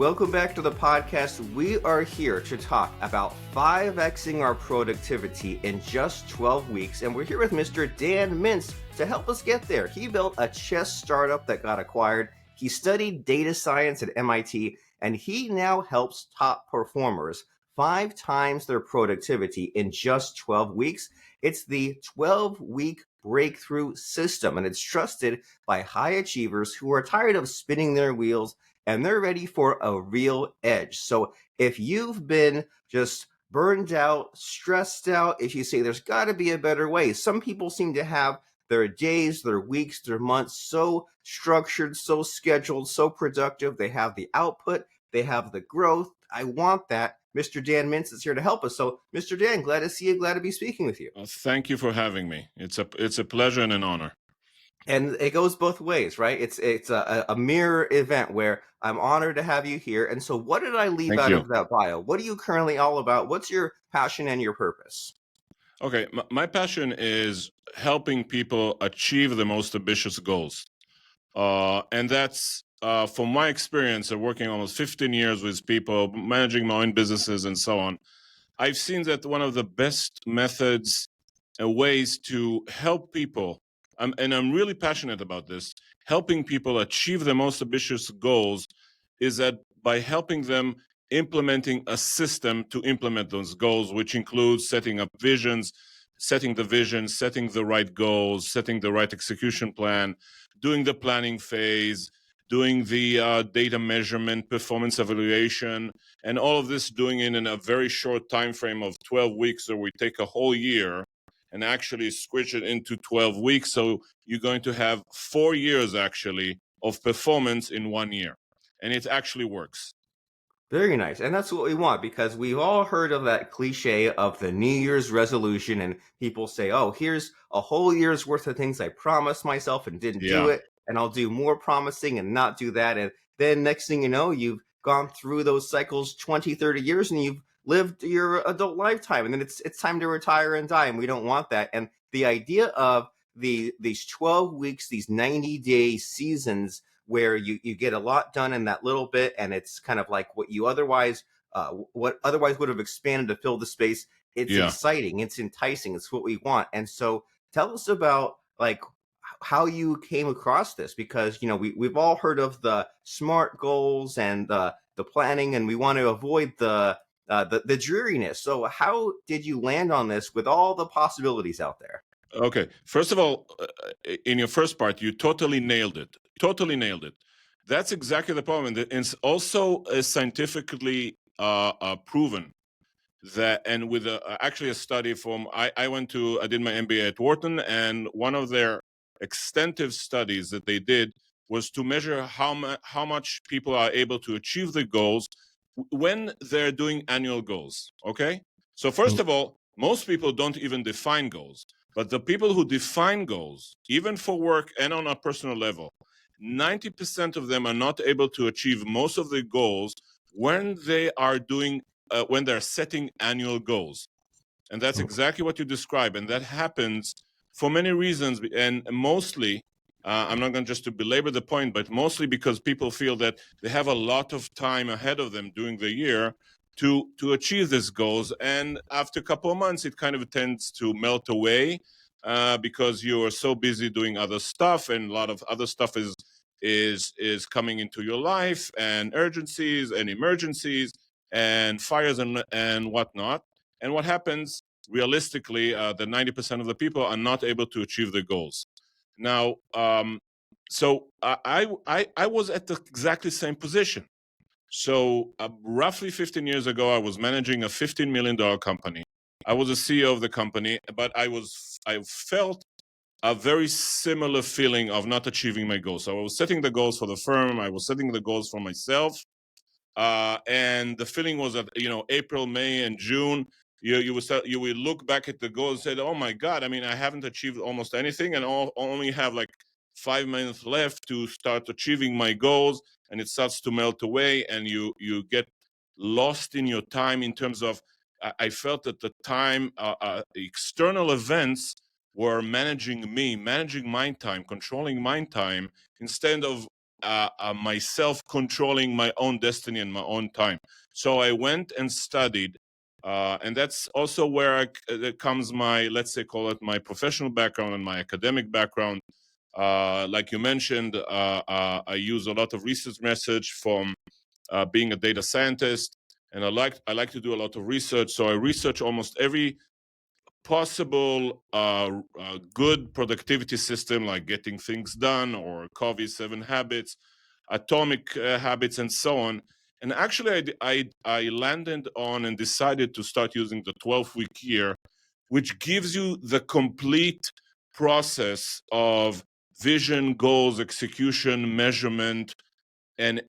Welcome back to the podcast. We are here to talk about 5xing our productivity in just 12 weeks. And we're here with Mr. Dan Mintz to help us get there. He built a chess startup that got acquired. He studied data science at MIT, and he now helps top performers 5 times their productivity in just 12 weeks. It's the 12-week breakthrough system, and it's trusted by high achievers who are tired of spinning their wheels and they're ready for a real edge. So if you've been just burned out, stressed out, if you say there's got to be a better way, some people seem to have their days, their weeks, their months so structured, so scheduled, so productive. They have the output, they have the growth. I want that. Mr. Dan Mintz is here to help us. So, Mr. Dan, glad to see you, glad to be speaking with you. Thank you for having me. It's a pleasure and an honor. And it goes both ways, right? It's a mirror event where I'm honored to have you here. And so what did I leave out of that bio? What are you currently all about? What's your passion and your purpose? Okay, my passion is helping people achieve the most ambitious goals. And that's, from my experience of working almost 15 years with people, managing my own businesses and so on, I've seen that one of the best methods and ways to help people, and I'm really passionate about this, helping people achieve the most ambitious goals is that by helping them implementing a system to implement those goals, which includes setting up visions, setting the vision, setting the right goals, setting the right execution plan, doing the planning phase, doing the data measurement, performance evaluation, and all of this doing it in a very short time frame of 12 weeks. So we take a whole year and actually switch it into 12 weeks. So you're going to have 4 years actually of performance in 1 year. And it actually works. Very nice. And that's what we want, because we've all heard of that cliche of the New Year's resolution, and people say, oh, here's a whole year's worth of things I promised myself and didn't do it, and I'll do more promising and not do that. And then next thing you know, you've gone through those cycles 20, 30 years and you've lived your adult lifetime, and then it's time to retire and die, and we don't want that. And the idea of these 12 weeks, these 90-day seasons where you get a lot done in that little bit, and it's kind of like what otherwise would have expanded to fill the space. It's exciting, it's enticing, it's what we want. And so tell us about like how you came across this, because we've all heard of the SMART goals and the planning, and we want to avoid the dreariness. So how did you land on this with all the possibilities out there? Okay. First of all, in your first part, you totally nailed it. Totally nailed it. That's exactly the problem. And it's also scientifically proven that, and with actually a study from, I did my MBA at Wharton, and one of their extensive studies that they did was to measure how much people are able to achieve the goals when they're doing annual goals. Okay. So first of all, most people don't even define goals. But the people who define goals, even for work and on a personal level, 90% of them are not able to achieve most of the goals when they are when they're setting annual goals. And that's exactly what you describe. And that happens for many reasons. And mostly, I'm not going just to belabor the point, but mostly because people feel that they have a lot of time ahead of them during the year to achieve these goals, and after a couple of months it kind of tends to melt away because you are so busy doing other stuff, and a lot of other stuff is coming into your life, and urgencies and emergencies and fires and whatnot. And what happens realistically, the 90% of the people are not able to achieve their goals. Now, so I was at the exactly same position. So roughly 15 years ago, I was managing a $15 million company. I was a CEO of the company, but I felt a very similar feeling of not achieving my goals. So I was setting the goals for the firm. I was setting the goals for myself. And the feeling was that, April, May, and June, you would look back at the goals and say, oh my God, I haven't achieved almost anything, and only have like 5 minutes left to start achieving my goals. And it starts to melt away, and you get lost in your time in terms of, I felt at the time, external events were managing my time, controlling my time, instead of myself controlling my own destiny and my own time. So I went and studied, and that's also where comes my, let's say, call it my professional background and my academic background. Like you mentioned, I use a lot of research methods from being a data scientist, and I like to do a lot of research. So I research almost every possible good productivity system, like getting things done, or Covey 7 habits, atomic habits, and so on. And actually, I landed on and decided to start using the 12-week year, which gives you the complete process of vision, goals, execution, measurement, and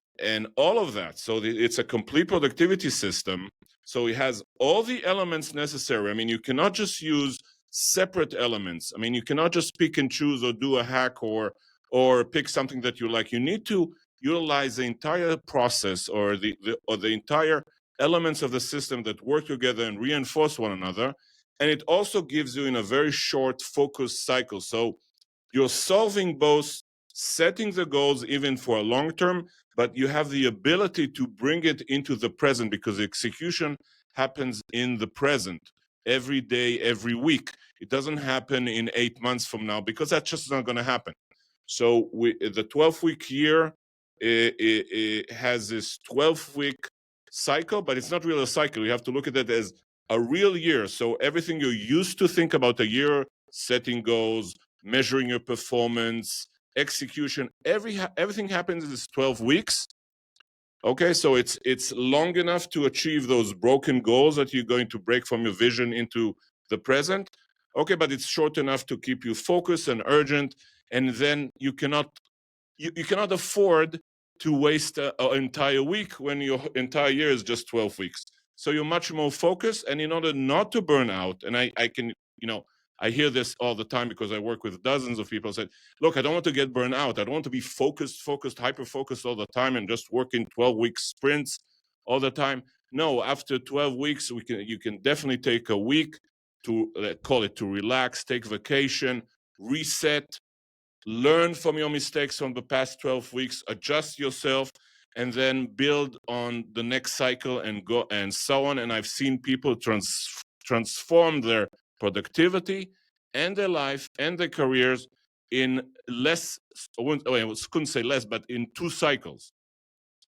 all of that. So it's a complete productivity system. So it has all the elements necessary. I mean, you cannot just use separate elements. I mean, you cannot just pick and choose or do a hack or pick something that you like. You need to utilize the entire process, or the entire elements of the system that work together and reinforce one another. And it also gives you in a very short focused cycle. So you're solving both setting the goals even for a long term, but you have the ability to bring it into the present, because execution happens in the present every day, every week. It doesn't happen in 8 months from now, because that's just not going to happen. So the 12-week year, it has this 12-week cycle, but it's not really a cycle. You have to look at it as a real year. So everything you used to think about a year, setting goals, measuring your performance, execution, everything happens in this 12 weeks. Okay, so it's long enough to achieve those broken goals that you're going to break from your vision into the present. Okay, but it's short enough to keep you focused and urgent, and then you cannot afford to waste an entire week when your entire year is just 12 weeks. So you're much more focused, and in order not to burn out, and I can, I hear this all the time because I work with dozens of people say, look, I don't want to get burned out. I don't want to be focused, hyper-focused all the time and just work in 12-week sprints all the time. No, after 12 weeks, you can definitely take a week to call it to relax, take vacation, reset, learn from your mistakes from the past 12 weeks, adjust yourself, and then build on the next cycle and go and so on. And I've seen people transform their productivity and their life and their careers in less, I couldn't say less, but in 2 cycles,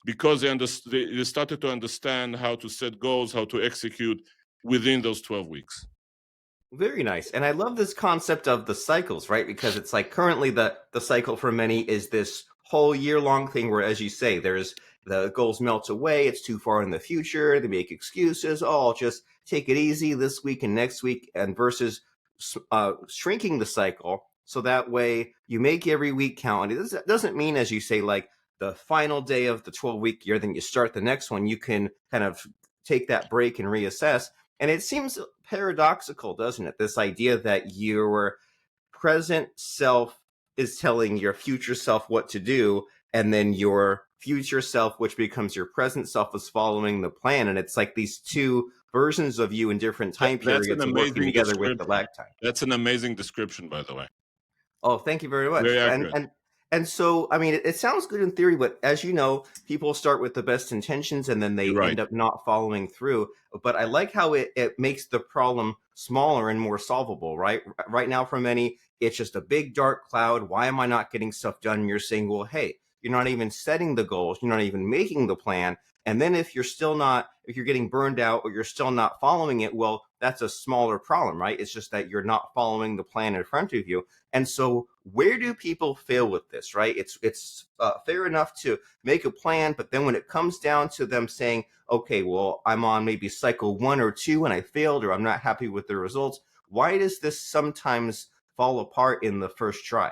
because they started to understand how to set goals, how to execute within those 12 weeks. Very nice. And I love this concept of the cycles, right? Because it's like currently the cycle for many is this whole year long thing where, as you say, there's the goals melt away. It's too far in the future. They make excuses. Oh, I'll just take it easy this week and next week. And versus shrinking the cycle. So that way you make every week count. And it doesn't mean, as you say, like the final day of the 12-week year, then you start the next one. You can kind of take that break and reassess. And it seems paradoxical, doesn't it? This idea that your present self is telling your future self what to do, and then your future self, which becomes your present self, is following the plan. And it's like these two versions of you in different time periods working together with the lag time. That's an amazing description, by the way. Oh, thank you very much. Very accurate. And so, I mean, it sounds good in theory, but as you know, people start with the best intentions and then they end up not following through. But I like how it makes the problem smaller and more solvable, right? Right now, for many, it's just a big dark cloud. Why am I not getting stuff done? And you're saying, well, hey, you're not even setting the goals. You're not even making the plan. And then if you're getting burned out or you're still not following it, well, that's a smaller problem, right? It's just that you're not following the plan in front of you. And so where do people fail with this, right? It's fair enough to make a plan, but then when it comes down to them saying, okay, well, I'm on maybe cycle 1 or 2 and I failed, or I'm not happy with the results, why does this sometimes fall apart in the first try?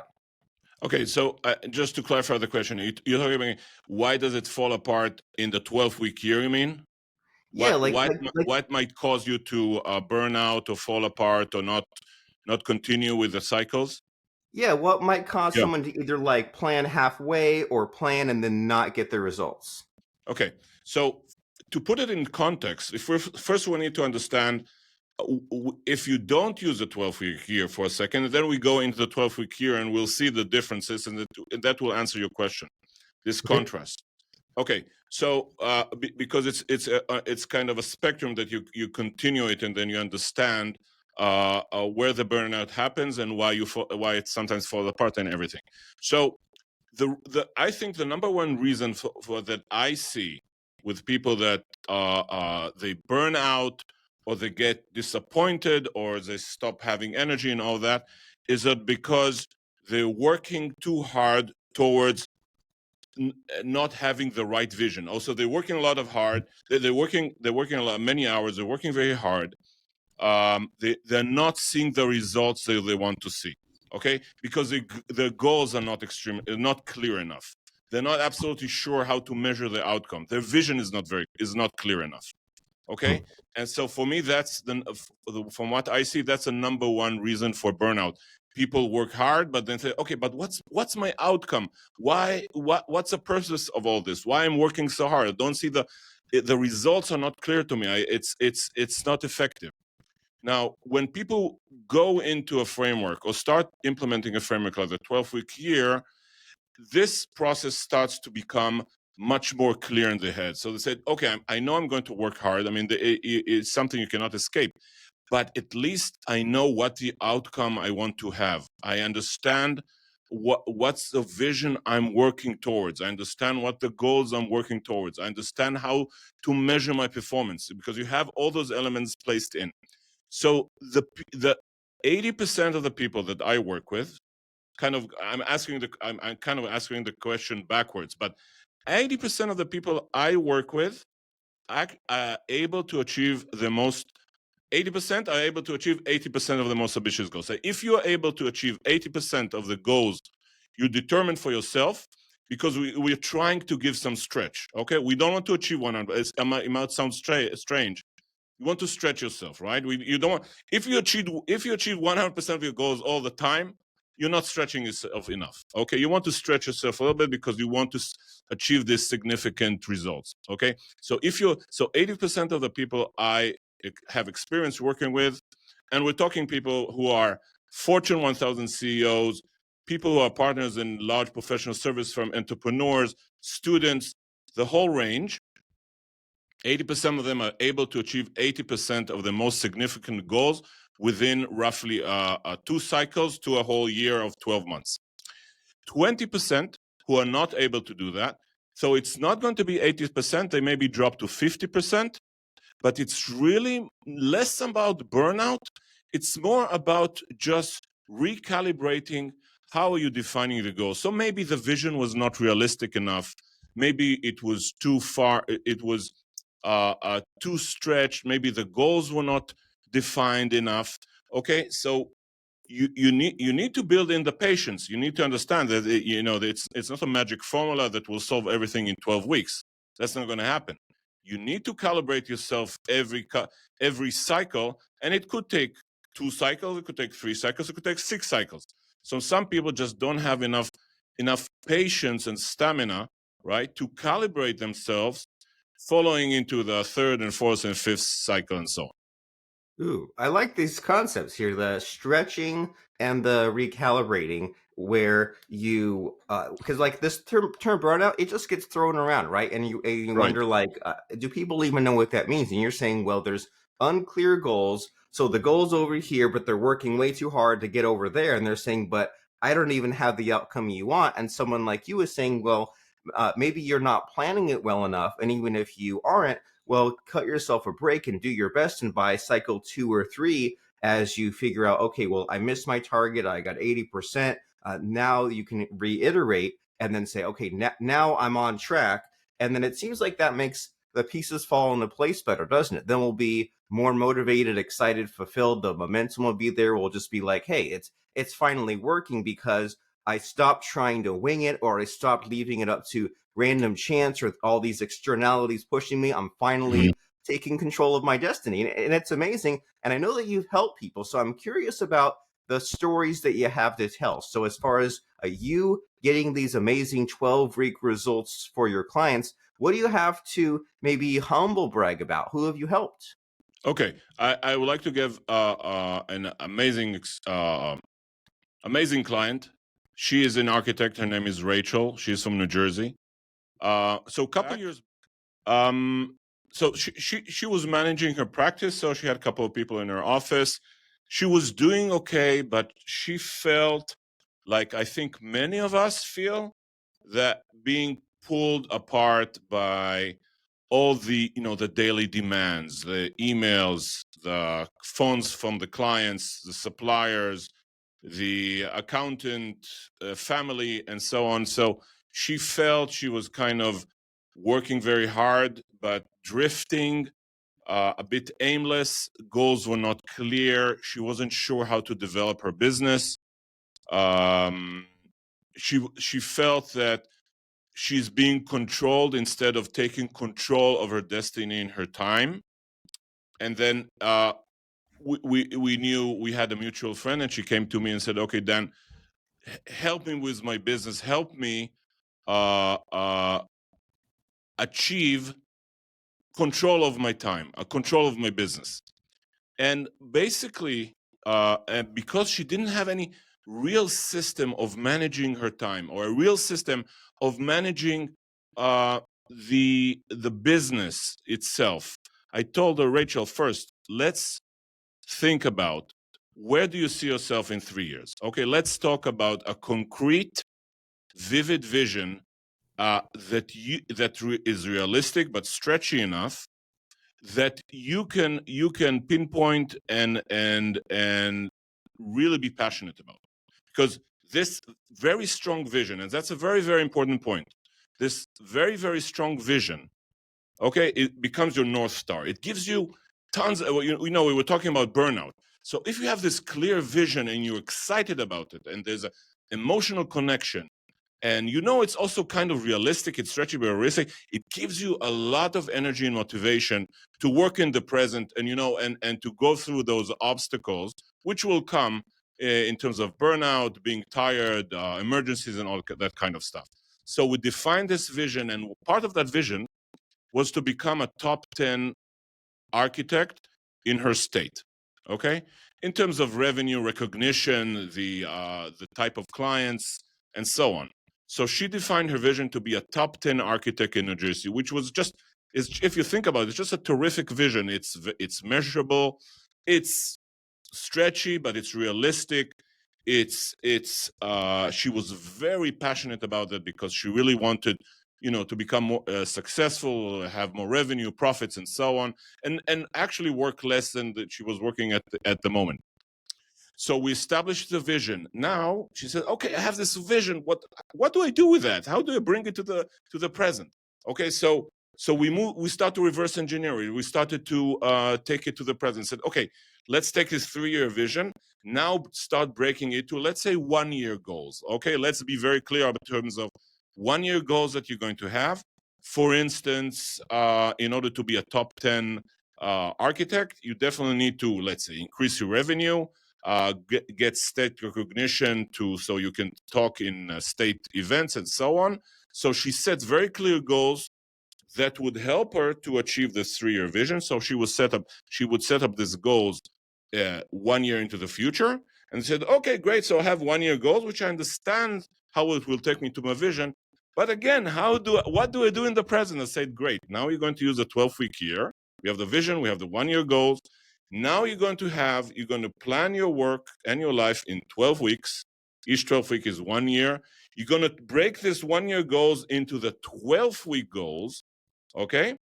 Okay, so just to clarify the question, you're talking about why does it fall apart in the 12-week year, you mean? Yeah, What might cause you to burn out or fall apart or not continue with the cycles? Yeah, what might cause someone to either like plan halfway or plan and then not get the results? Okay, so to put it in context, first we need to understand, if you don't use the 12-week year for a second, then we go into the 12-week year and we'll see the differences, and that will answer your question. this Okay. contrast. Okay, so because it's kind of a spectrum that you continue it, and then you understand where the burnout happens and why why it sometimes falls apart and everything. So I think the number one reason for that I see with people that they burn out, or they get disappointed, or they stop having energy and all that, is that because they're working too hard towards not having the right vision. Also, they're working a lot of hard. They're working a lot, many hours. They're working very hard. They're not seeing the results that they want to see. Okay, because the goals are not clear enough. They're not absolutely sure how to measure the outcome. Their vision is not clear enough. Okay, and so for me, that's from what I see, that's the number one reason for burnout. People work hard, but then say, okay, but what's my outcome? What's the purpose of all this? Why I'm working so hard? I don't see the results are not clear to me. It's not effective. Now, when people go into a framework or start implementing a framework like the 12-week year, this process starts to become much more clear in the head. So they said, okay, I know I'm going to work hard. I mean, it's something you cannot escape, but at least I know what the outcome I want to have. I understand what's the vision I'm working towards. I understand what the goals I'm working towards. I understand how to measure my performance, because you have all those elements placed in. So the 80% of the people that I work with, I'm kind of asking the question backwards, but 80% of the people I work with are able to achieve the most. 80% are able to achieve 80% of the most ambitious goals. So if you are able to achieve 80% of the goals you determine for yourself, because we're trying to give some stretch. Okay, we don't want to achieve 100. It might sound strange. You want to stretch yourself, right? You don't want, if you achieve 100% of your goals all the time, you're not stretching yourself enough. Okay, you want to stretch yourself a little bit because you want to achieve these significant results. Okay, so 80% of the people I have experience working with, and we're talking people who are Fortune 1000 CEOs, people who are partners in large professional service firm, entrepreneurs, students, the whole range. 80% of them are able to achieve 80% of the most significant goals within roughly 2 cycles to a whole year of 12 months. 20% who are not able to do that. So it's not going to be 80%. They maybe drop to 50%, but it's really less about burnout. It's more about just recalibrating how are you defining the goal. So maybe the vision was not realistic enough. Maybe it was too far. It was too stretched. Maybe the goals were not defined enough. Okay, so you need to build in the patience. You need to understand that it's not a magic formula that will solve everything in 12 weeks. That's not going to happen. You need to calibrate yourself every cycle, and it could take 2 cycles, it could take 3 cycles, it could take 6 cycles. So some people just don't have enough patience and stamina, right, to calibrate themselves following into the 3rd and 4th and 5th cycle and so on. Ooh, I like these concepts here, the stretching and the recalibrating, where you, because like this term burnout, it just gets thrown around, right? And you Right. wonder, like, do people even know what that means? And you're saying, well, there's unclear goals. So the goal's over here, but they're working way too hard to get over there. And they're saying, but I don't even have the outcome you want. And someone like you is saying, well, maybe you're not planning it well enough. And even if you aren't, well, cut yourself a break and do your best. And by cycle 2 or 3, as you figure out, okay, well, I missed my target, I got 80%. Now you can reiterate and then say, okay, now I'm on track. And then it seems like that makes the pieces fall into place better, doesn't it? Then we'll be more motivated, excited, fulfilled. The momentum will be there. We'll just be like, hey, it's finally working because I stopped trying to wing it, or I stopped leaving it up to random chance or all these externalities pushing me. I'm finally taking control of my destiny. And it's amazing. And I know that you've helped people. So I'm curious about the stories that you have to tell. So as far as you getting these amazing 12-week results for your clients, what do you have to maybe humble brag about? Who have you helped? Okay, I would like to give an amazing client. She is an architect. Her name is Rachel. She's from New Jersey. So a couple years, so she was managing her practice. So she had a couple of people in her office. She was doing okay, but she felt like I think many of us feel that being pulled apart by all the the daily demands, the emails, the phones from the clients, the suppliers, the accountant, family, and so on. So she felt she was kind of working very hard, but drifting, a bit aimless. Goals were not clear. She wasn't sure how to develop her business. She felt that she's being controlled instead of taking control of her destiny and her time. And then we knew we had a mutual friend, and she came to me and said, "Okay, Dan, help me with my business. Help me achieve control of my time, control of my business." And basically, and because she didn't have any real system of managing her time, or a real system of managing the business itself, I told her, "Rachel, first, let's think about, where do you see yourself in 3 years? Okay, let's talk about a concrete, vivid vision that is realistic but stretchy enough that you can pinpoint and really be passionate about." Because this very strong vision, and that's a very, very important point, this very, very strong vision, okay, it becomes your North Star. It gives you tons of, we were talking about burnout. So if you have this clear vision and you're excited about it, and there's an emotional connection, and it's also kind of realistic, it's stretchy but realistic, it gives you a lot of energy and motivation to work in the present, and and to go through those obstacles which will come in terms of burnout, being tired, emergencies, and all that kind of stuff. So we defined this vision, and part of that vision was to become a top 10 architect in her state, okay? In terms of revenue recognition, the type of clients, and so on. So she defined her vision to be a top 10 architect in New Jersey, which was just, if you think about it, it's just a terrific vision. It's measurable, it's stretchy, but it's realistic. She was very passionate about it because she really wanted to become more successful, have more revenue, profits, and so on, and actually work less than that she was working at the moment. So we established the vision. Now she said, "Okay, I have this vision. What do I do with that? How do I bring it to the present?" Okay, so we start to reverse engineer it. We started to take it to the present. Said, "Okay, let's take this 3-year vision. Now start breaking it to, let's say, 1-year goals." Okay, let's be very clear in terms of 1-year goals that you're going to have. For instance, in order to be a top 10 architect, you definitely need to, let's say, increase your revenue, get state recognition so you can talk in state events, and so on. So she sets very clear goals that would help her to achieve this 3-year vision. So she would set up these goals 1 year into the future, and said, "Okay, great. So I have 1-year goals, which I understand how it will take me to my vision. But again, what do I do in the present?" I said, "Great. Now you're going to use a 12-week year. We have the vision, we have the 1-year goals. Now you're going to plan your work and your life in 12 weeks. Each 12 week is 1 year. You're going to break this 1-year goals into the 12-week goals, okay?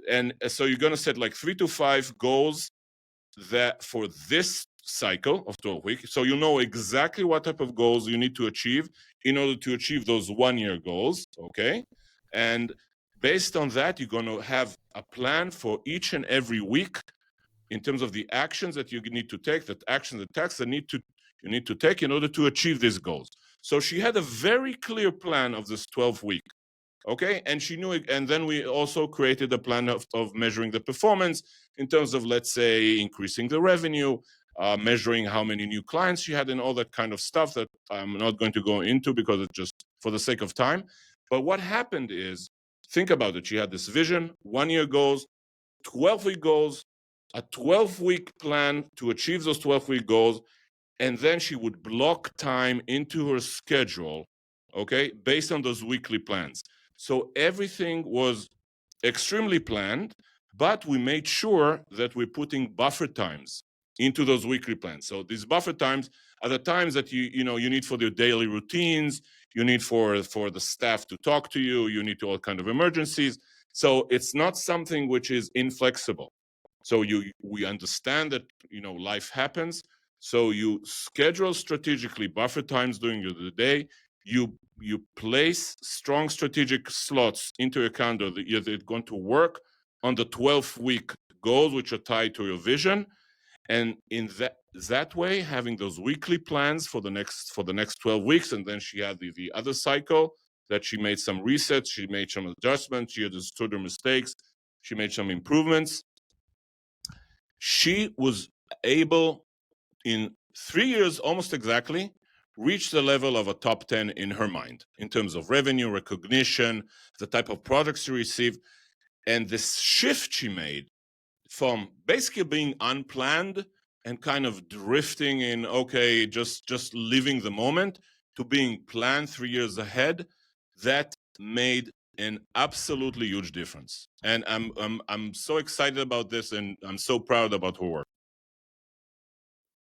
And so you're going to set like 3 to 5 goals that for this cycle of 12 weeks. So you know exactly what type of goals you need to achieve in order to achieve those 1-year goals, okay? And based on that, you're going to have a plan for each and every week in terms of the actions that you need to take, the tasks that you need to take in order to achieve these goals. So she had a very clear plan of this 12-week, okay? And she knew it. And then we also created a plan of measuring the performance in terms of, let's say, increasing the revenue, measuring how many new clients she had, and all that kind of stuff that I'm not going to go into because it's just for the sake of time. But what happened is, think about it. She had this vision, 1-year goals, 12-week goals, a 12-week plan to achieve those 12-week goals, and then she would block time into her schedule, okay, based on those weekly plans. So everything was extremely planned, but we made sure that we're putting buffer times into those weekly plans. So these buffer times are the times that you need for your daily routines, you need for the staff to talk to you, you need to all kind of emergencies. So it's not something which is inflexible. So we understand that life happens. So you schedule strategically buffer times during the day. You place strong strategic slots into your calendar that you're going to work on the 12-week goals, which are tied to your vision. And in that way, having those weekly plans for the next 12 weeks, and then she had the other cycle that she made some resets, she made some adjustments, she understood her mistakes, she made some improvements. She was able, in 3 years almost exactly, reach the level of a top 10 in her mind in terms of revenue recognition, the type of products she received, and this shift she made from basically being unplanned and kind of drifting in, okay, just living the moment, to being planned 3 years ahead, that made an absolutely huge difference. And I'm so excited about this, and I'm so proud about her work.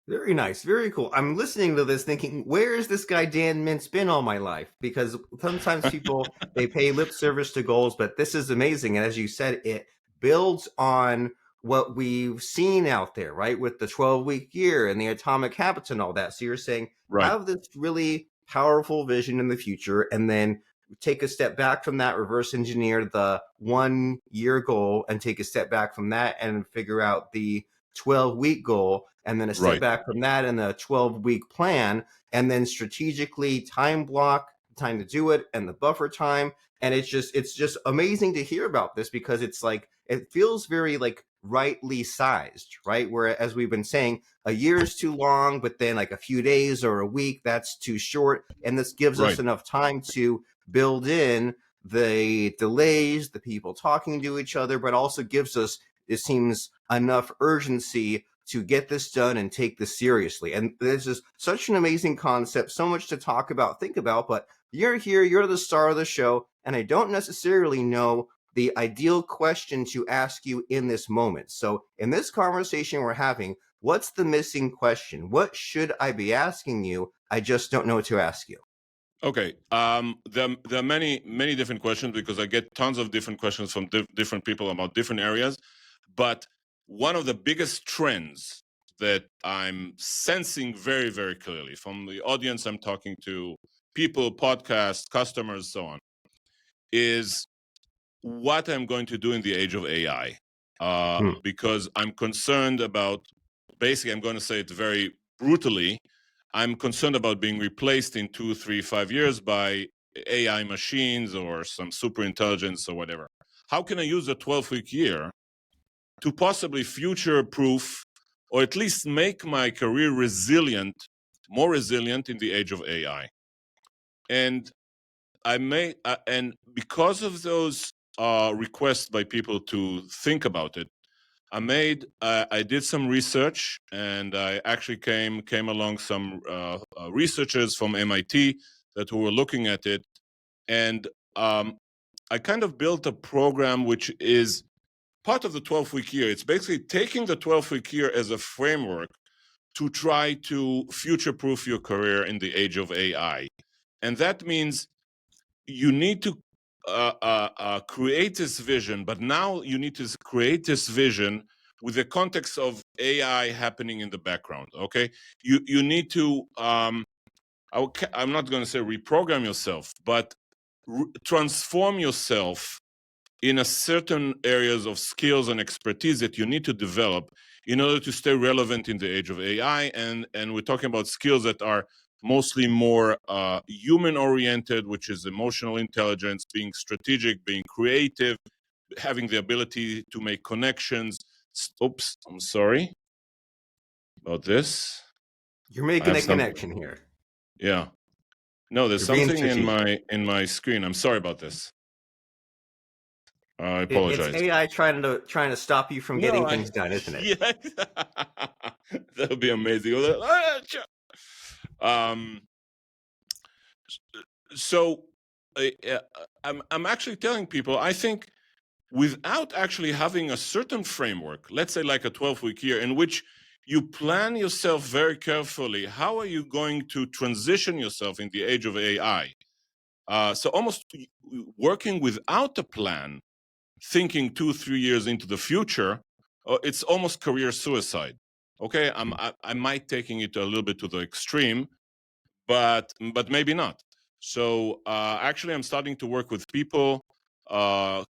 Very nice, very cool. I'm listening to this thinking, where has this guy Dan Mintz been all my life? Because sometimes people, they pay lip service to goals, but this is amazing. And as you said, it builds on what we've seen out there, right? With the 12-week year and the atomic habits and all that. So you're saying, Right. have this really powerful vision in the future, and then take a step back from that, reverse engineer the 1-year goal, and take a step back from that and figure out the 12-week goal, and then a step back from that and a 12-week plan, and then strategically time block time to do it and the buffer time. And it's just amazing to hear about this, because it's like, it feels very like rightly sized, right? Where, as we've been saying, a year is too long, but then like a few days or a week, that's too short. And this gives us enough time to build in the delays, the people talking to each other, but also gives us, it seems, enough urgency to get this done and take this seriously. And this is such an amazing concept, so much to talk about, think about, but you're here, you're the star of the show, and I don't necessarily know the ideal question to ask you in this moment. So in this conversation we're having, what's the missing question? What should I be asking you? I just don't know what to ask you. Okay. There are many different questions, because I get tons of different questions from different people about different areas. But one of the biggest trends that I'm sensing very, very clearly from the audience I'm talking to, people, podcasts, customers, so on, is what I'm going to do in the age of AI. Because I'm concerned about, basically, I'm going to say it very brutally, I'm concerned about being replaced in 2, 3, 5 years by AI machines or some super intelligence or whatever. How can I use a 12-week year to possibly future-proof, or at least make my career resilient, more resilient in the age of AI? And and because of those requests by people to think about it, I did some research, and I actually came along some researchers from MIT that were looking at it, and I kind of built a program which is part of the 12-week year. It's basically taking the 12-week year as a framework to try to future-proof your career in the age of AI. And that means you need to create this vision, but now you need to create this vision with the context of AI happening in the background. Okay, you need to I'm not going to say reprogram yourself, but transform yourself in a certain areas of skills and expertise that you need to develop in order to stay relevant in the age of AI. And we're talking about skills that are mostly more human-oriented, which is emotional intelligence, being strategic, being creative, having the ability to make connections. Oops, I'm sorry about this. You're making a connection here. Yeah. No, there's something in my screen. I'm sorry about this. I apologize. It's AI trying to stop you from getting things done, isn't it? Yeah, that would be amazing. So I'm actually telling people, I think without actually having a certain framework, let's say like a 12-week year, in which you plan yourself very carefully, how are you going to transition yourself in the age of AI? So almost working without a plan, thinking 2-3 years into the future, it's almost career suicide. Okay, I might taking it a little bit to the extreme, but maybe not. So actually, I'm starting to work with people,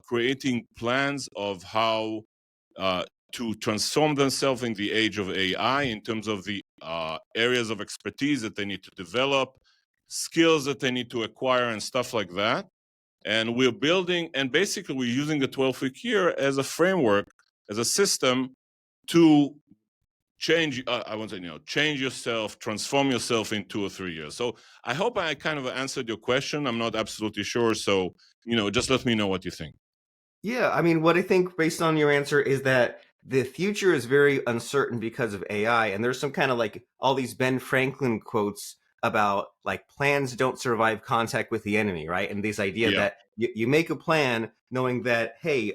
creating plans of how to transform themselves in the age of AI in terms of the areas of expertise that they need to develop, skills that they need to acquire, and stuff like that. And we're building, and basically, we're using the 12-week year as a framework, as a system to change. I want to say, change yourself, transform yourself in 2 or 3 years. So I hope I kind of answered your question. I'm not absolutely sure. So, just let me know what you think. Yeah, I mean, what I think based on your answer is that the future is very uncertain because of AI. And there's some kind of like all these Ben Franklin quotes about like plans don't survive contact with the enemy, right? And this idea Yeah. that you make a plan knowing that, hey,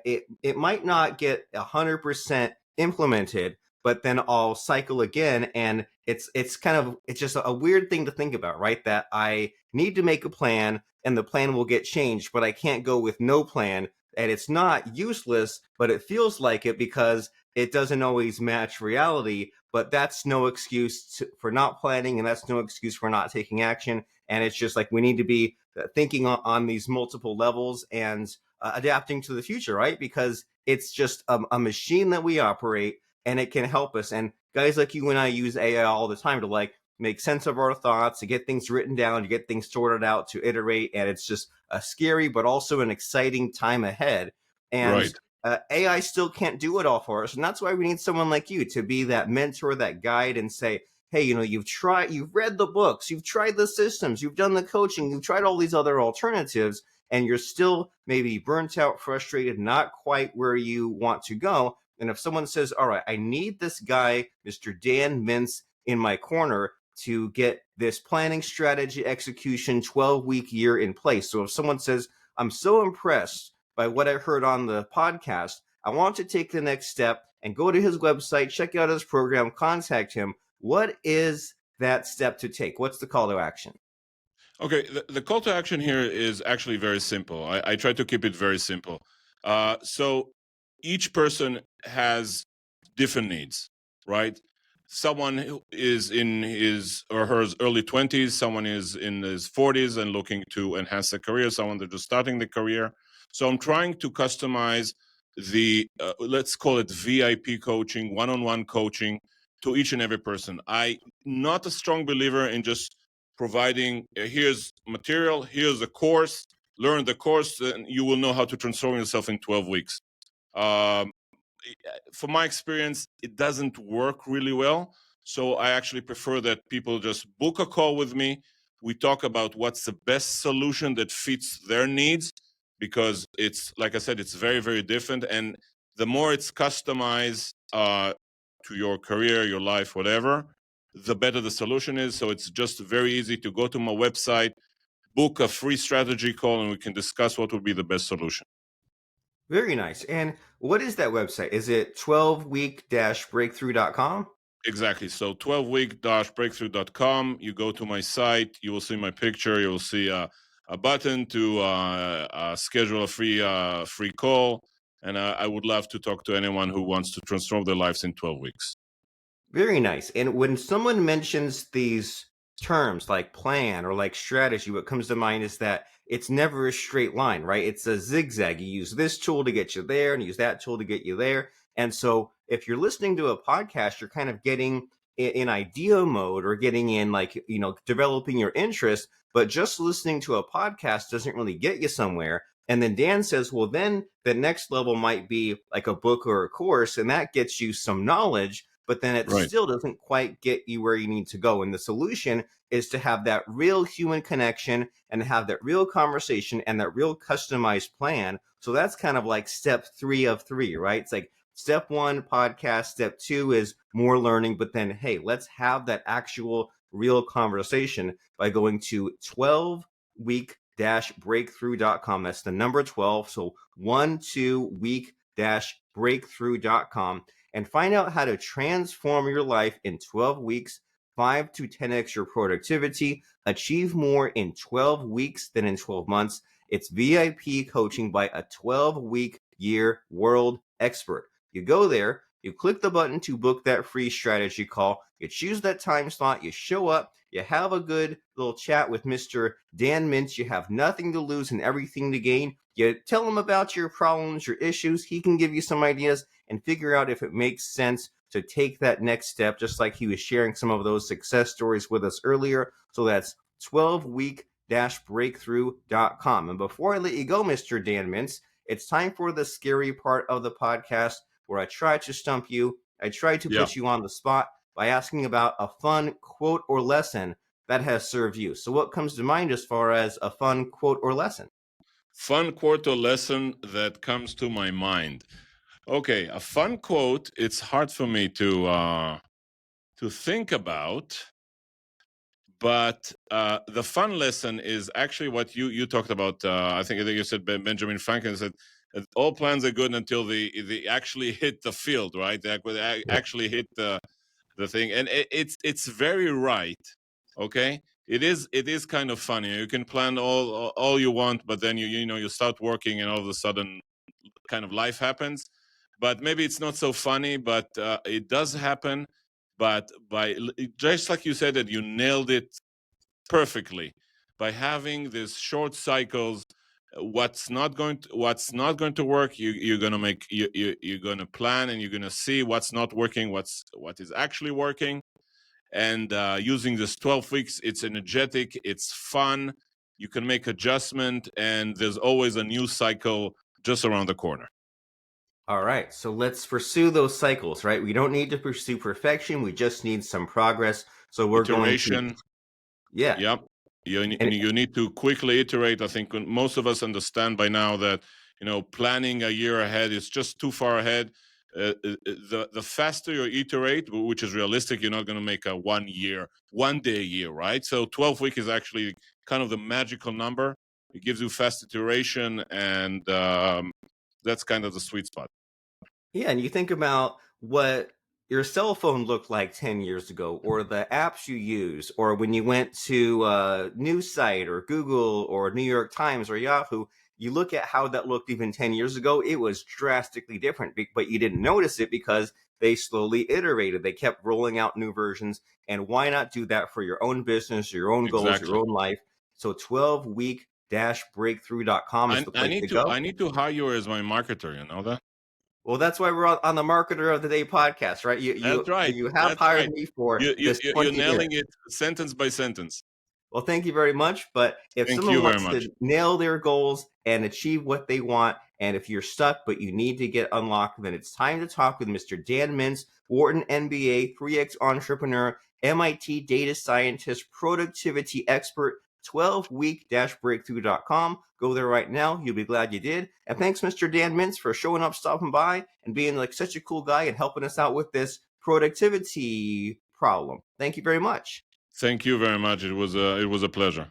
it might not get 100% implemented, but then I'll cycle again. And it's just a weird thing to think about, right? That I need to make a plan and the plan will get changed, but I can't go with no plan, and it's not useless, but it feels like it because it doesn't always match reality. But that's no excuse for not planning, and that's no excuse for not taking action. And it's just like we need to be thinking on these multiple levels and adapting to the future, right? Because it's just a machine that we operate, and it can help us. And guys like you and I use AI all the time to like make sense of our thoughts, to get things written down, to get things sorted out, to iterate. And it's just a scary, but also an exciting time ahead. And Right. AI still can't do it all for us. And that's why we need someone like you to be that mentor, that guide, and say, hey, you've read the books, you've tried the systems, you've done the coaching, you've tried all these other alternatives, and you're still maybe burnt out, frustrated, not quite where you want to go. And if someone says, all right, I need this guy, Mr. Dan Mintz, in my corner to get this planning strategy execution 12-week year in place. So if someone says, I'm so impressed by what I heard on the podcast, I want to take the next step and go to his website, check out his program, contact him. What is that step to take? What's the call to action? Okay, the call to action here is actually very simple. I try to keep it very simple. So each person has different needs, right? Someone who is in his or her early 20s, someone is in his 40s and looking to enhance their career, someone that's just starting the career. So I'm trying to customize the, let's call it VIP coaching, one-on-one coaching to each and every person. I'm not a strong believer in just providing, here's material, here's a course, learn the course, and you will know how to transform yourself in 12 weeks. Um, from my experience, it doesn't work really well. So I actually prefer that people just book a call with me. We talk about what's the best solution that fits their needs, because it's, like I said, it's very, very different. And the more it's customized to your career, your life, whatever, the better the solution is. So it's just very easy to go to my website, book a free strategy call, and we can discuss what would be the best solution. Very nice. And what is that website? Is it 12week-breakthrough.com? Exactly. So 12week-breakthrough.com. You go to my site, you will see my picture, you will see a button to schedule a free call. And I would love to talk to anyone who wants to transform their lives in 12 weeks. Very nice. And when someone mentions these terms like plan or like strategy, what comes to mind is that it's never a straight line, right? It's a zigzag. You use this tool to get you there and use that tool to get you there. And so if you're listening to a podcast, you're kind of getting in idea mode or getting in like, developing your interest, but just listening to a podcast doesn't really get you somewhere. And then Dan says, well, then the next level might be like a book or a course, and that gets you some knowledge, but then it Right. still doesn't quite get you where you need to go. And the solution is to have that real human connection and have that real conversation and that real customized plan. So that's kind of like step 3 of 3, right? It's like step 1, podcast. Step 2 is more learning. But then, hey, let's have that actual real conversation by going to 12week week-breakthrough.com. That's the number 12. So 12week-breakthrough.com, and find out how to transform your life in 12 weeks, 5 to 10x your productivity, achieve more in 12 weeks than in 12 months. It's VIP coaching by a 12-week year world expert. You go there, you click the button to book that free strategy call, you choose that time slot, you show up, you have a good little chat with Mr. Dan Mintz. You have nothing to lose and everything to gain. You tell him about your problems, your issues. He can give you some ideas and figure out if it makes sense to take that next step, just like he was sharing some of those success stories with us earlier. So that's 12week-breakthrough.com. And before I let you go, Mr. Dan Mintz, it's time for the scary part of the podcast where I try to stump you. I try to put you on the spot by asking about a fun quote or lesson that has served you. So what comes to mind as far as a fun quote or lesson? Fun quote or lesson that comes to my mind. Okay, a fun quote, it's hard for me to think about, but the fun lesson is actually what you talked about. I think you said Benjamin Franklin said, all plans are good until they actually hit the field, right? They actually hit the thing, and it's very right. Okay, it is kind of funny. You can plan all you want, but then you start working, and all of a sudden, kind of life happens. But maybe it's not so funny, but it does happen. But just like you said, that you nailed it perfectly by having these short cycles. What's not going to work, you're going to make you're going to plan, and you're going to see what's not working, what is actually working. And using this 12 weeks, it's energetic, it's fun, you can make adjustment, and there's always a new cycle just around the corner. All right, so let's pursue those cycles, right? We don't need to pursue perfection, we just need some progress. So we're Iteration. going to Yep. You need to quickly iterate. I think most of us understand by now that planning a year ahead is just too far ahead. The faster you iterate, which is realistic, you're not going to make a 1 day a year, right? So 12 week is actually kind of the magical number. It gives you fast iteration, and that's kind of the sweet spot. Yeah, and you think about what your cell phone looked like 10 years ago, or the apps you use, or when you went to a news site or Google or New York Times or Yahoo, you look at how that looked even 10 years ago, it was drastically different, but you didn't notice it because they slowly iterated. They kept rolling out new versions. And why not do that for your own business, your own goals, your own life? So 12week-breakthrough.com is the place to go. I need to hire you as my marketer, you know that? Well, that's why we're on the Marketer of the Day podcast, right? That's right. You have hired me for this 20 you're nailing minutes. it sentence by sentence. Well, thank you very much. But if Thank someone you very wants much. to nail their goals and achieve what they want, and if you're stuck but you need to get unlocked, then it's time to talk with Mr. Dan Mintz, Wharton MBA, 3X entrepreneur, MIT data scientist, productivity expert, 12week-breakthrough.com. Go there right now. You'll be glad you did. And thanks, Mr. Dan Mintz, for showing up, stopping by, and being like such a cool guy and helping us out with this productivity problem. Thank you very much. Thank you very much. It was a pleasure.